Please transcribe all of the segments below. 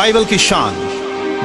Bible की शान।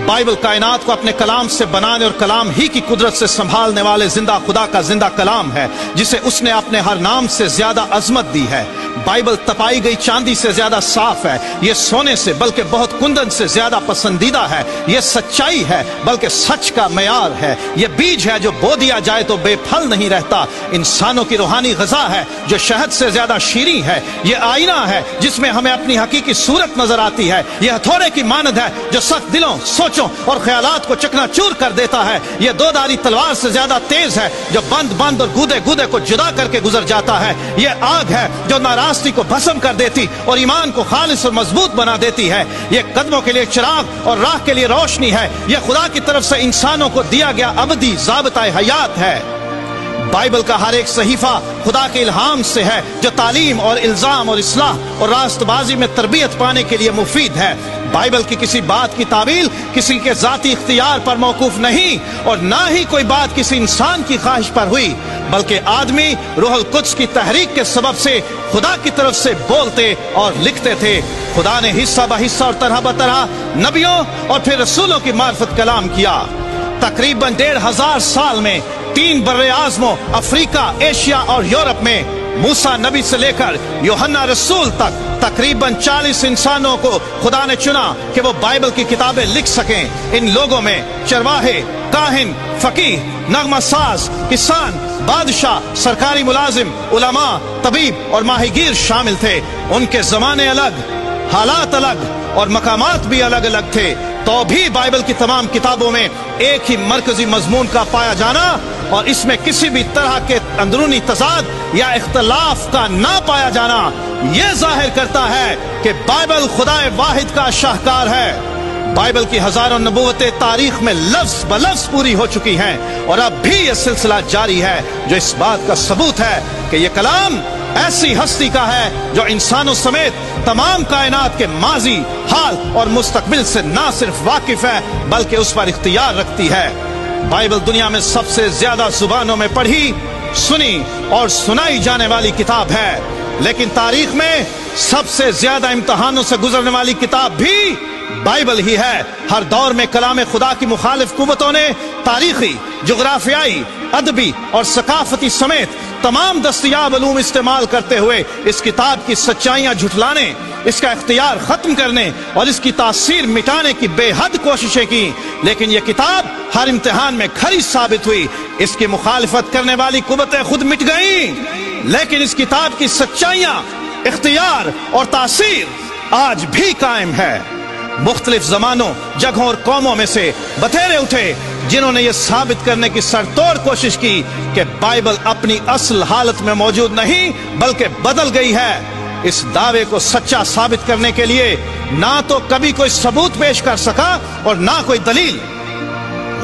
Bible कायनात को अपने कलाम से बनाने और कलाम ही की कुदरत से संभालने वाले जिंदा खुदा का जिंदा कलाम है, जिसे उसने अपने हर नाम से ज्यादा अजमत दी है। बाइबल तपाई गई चांदी से ज्यादा साफ है, ये सोने से बल्कि बहुत कुंदन से ज्यादा पसंदीदा है। ये सच्चाई है बल्कि सच का मयार है। ये बीज है जो बो दिया जाए तो बेफल नहीं रहता। इंसानों की रूहानी ग़िज़ा है जो शहद से ज्यादा शीरीं है। ये आईना है जिसमें हमें अपनी हकीकी सूरत नजर आती है। ये हथौड़े की मानद है जो सख्त दिलों, सोचों और ख्यालात को चकनाचूर कर देता है। ये दोधारी तलवार से ज्यादा तेज है जो बंद बंद और गूदे गूदे को जुदा करके गुजर जाता है। ये आग है जो नाराज़गी को भस्म कर देती और ईमान को खालिस और मजबूत बना देती है। ये कदमों के लिए चिराग और राह के लिए रोशनी है। ये खुदा की तरफ से इंसानों को दिया गया अबदी ज़ाबिता हयात है। बाइबल का हर एक सहीफा खुदा के इल्हाम से है जो तालीम और इल्जाम और इस्लाह और रास्तबाजी में तरबियत पाने के लिए मुफीद है। बाइबल की किसी बात की तावील किसी के जाती इख्तियार पर मौकूफ नहीं और ना ही कोई बात किसी इंसान की ख्वाहिश पर हुई, बल्कि आदमी रूहुल कुद्स की तहरीक के सबब से खुदा की तरफ से बोलते और लिखते थे। खुदा ने हिस्सा ब हिस्सा और तरह ब तरह नबियों और फिर रसूलों की मार्फत कलाम किया। तकरीबन 1500 साल में 3 बर्रे आज़मों अफ्रीका, एशिया और यूरोप में मूसा नबी से लेकर यूहन्ना रसूल तक तकरीबन 40 इंसानों को खुदा ने चुना कि वो बाइबल की किताबें लिख सकें। इन लोगों में चरवाहे, काहिन, फकीह, नगमा साज, किसान, बादशाह, सरकारी मुलाजिम, उलमा, तबीब और माहिगीर शामिल थे। उनके जमाने अलग, हालात अलग और मकामात भी अलग अलग थे, तो भी बाइबल की तमाम किताबों में एक ही मरकजी मजमून का पाया जाना और इसमें किसी भी तरह के अंदरूनी तजाद या इख्तलाफ का ना पाया जाना यह जाहिर करता है कि बाइबल खुदाए वाहिद का शाहकार है। बाइबल की हजारों नबूवतें तारीख में लफ्ज ब लफ्ज पूरी हो चुकी हैं और अब भी यह सिलसिला जारी है, जो इस बात का सबूत है कि यह कलाम ऐसी हस्ती का है जो इंसानों समेत तमाम कायनात के माजी, हाल और मुस्तकबिल से ना सिर्फ वाकिफ है बल्कि उस पर इख्तियार रखती है। बाइबल दुनिया में सबसे ज्यादा जुबानों में पढ़ी, सुनी और सुनाई जाने वाली किताब है, लेकिन तारीख में सबसे ज्यादा इम्तहानों से गुजरने वाली किताब भी बाइबल ही है। हर दौर में कलाम खुदा की मुखालिफ कुव्वतों ने तारीखी, जुग्राफियाई, अदबी और सकाफती समेत तमाम दस्तयाब उलूम इस्तेमाल करते हुए इस किताब की सच्चाइयां झुठलाने, इसका इख्तियार खत्म करने और इसकी तासीर मिटाने की बेहद कोशिशें की, लेकिन यह किताब हर इम्तिहान में खरी साबित हुई। इसकी मुखालिफत करने वाली कुव्वतें खुद मिट गईं, लेकिन इस किताब की सच्चाइयां, इख्तियार और तासीर आज भी कायम है। मुख्तलिफ जमानों, जगहों और कौमों में से बतेरे उठे जिन्होंने ये साबित करने की सरतोड़ कोशिश की कि बाइबल अपनी असल हालत में मौजूद नहीं बल्कि बदल गई है। इस दावे को सच्चा साबित करने के लिए ना तो कभी कोई सबूत पेश कर सका और ना कोई दलील,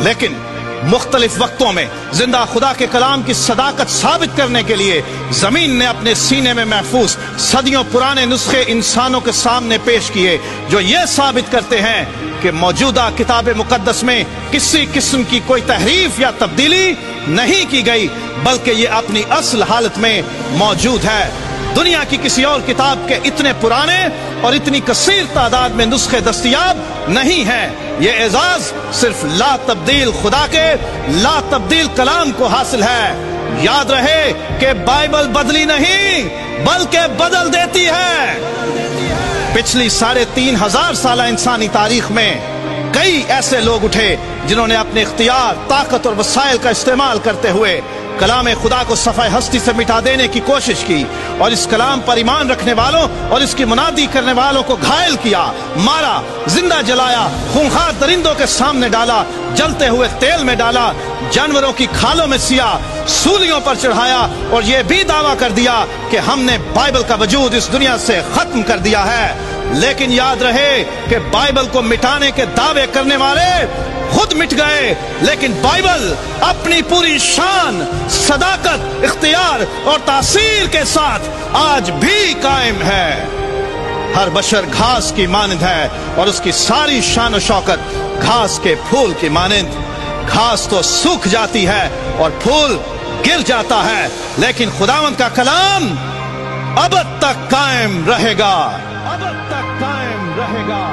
लेकिन मुख्तलिफ वक्तों में जिंदा खुदा के कलाम की सदाकत साबित करने के लिए जमीन ने अपने सीने में महफूज सदियों पुराने नुस्खे इंसानों के सामने पेश किए, जो ये साबित करते हैं कि मौजूदा किताब मुकद्दस में किसी किस्म की कोई तहरीफ या तब्दीली नहीं की गई, बल्कि ये अपनी असल हालत में मौजूद है। दुनिया की किसी और किताब के इतने पुराने और इतनी कसीर तादाद में नुस्खे दस्तयाब नहीं हैं। ये एजाज सिर्फ ला तब्दील खुदा के ला तब्दील कलाम को हासिल है। याद रहे कि बाइबल बदली नहीं बल्कि बदल देती है। पिछली 3500 साल इंसानी तारीख में कई ऐसे लोग उठे जिन्होंने अपने इख्तियार, ताकत और वसाइल का इस्तेमाल करते हुए कलाम खुदा को सफ़ाए हस्ती से मिटा देने की कोशिश की और इस कलाम पर ईमान रखने वालों और इसकी मुनादी करने वालों को घायल किया, मारा, जिंदा जलाया, खूंखार दरिंदों के सामने डाला, जलते हुए तेल में डाला, जानवरों की खालों में सिया, सूलियों पर चढ़ाया और यह भी दावा कर दिया कि हमने बाइबल का वजूद इस दुनिया से खत्म कर दिया है। लेकिन याद रहे कि बाइबल को मिटाने के दावे करने वाले खुद मिट गए, लेकिन बाइबल अपनी पूरी शान, सदाकत, इख्तियार और तासीर के साथ आज भी कायम है। हर बशर घास की मानंद है और उसकी सारी शान और शौकत घास के फूल की मानंद। घास तो सूख जाती है और फूल गिर जाता है, लेकिन खुदावंद का कलाम अब तक कायम रहेगा, अब तक कायम रहेगा।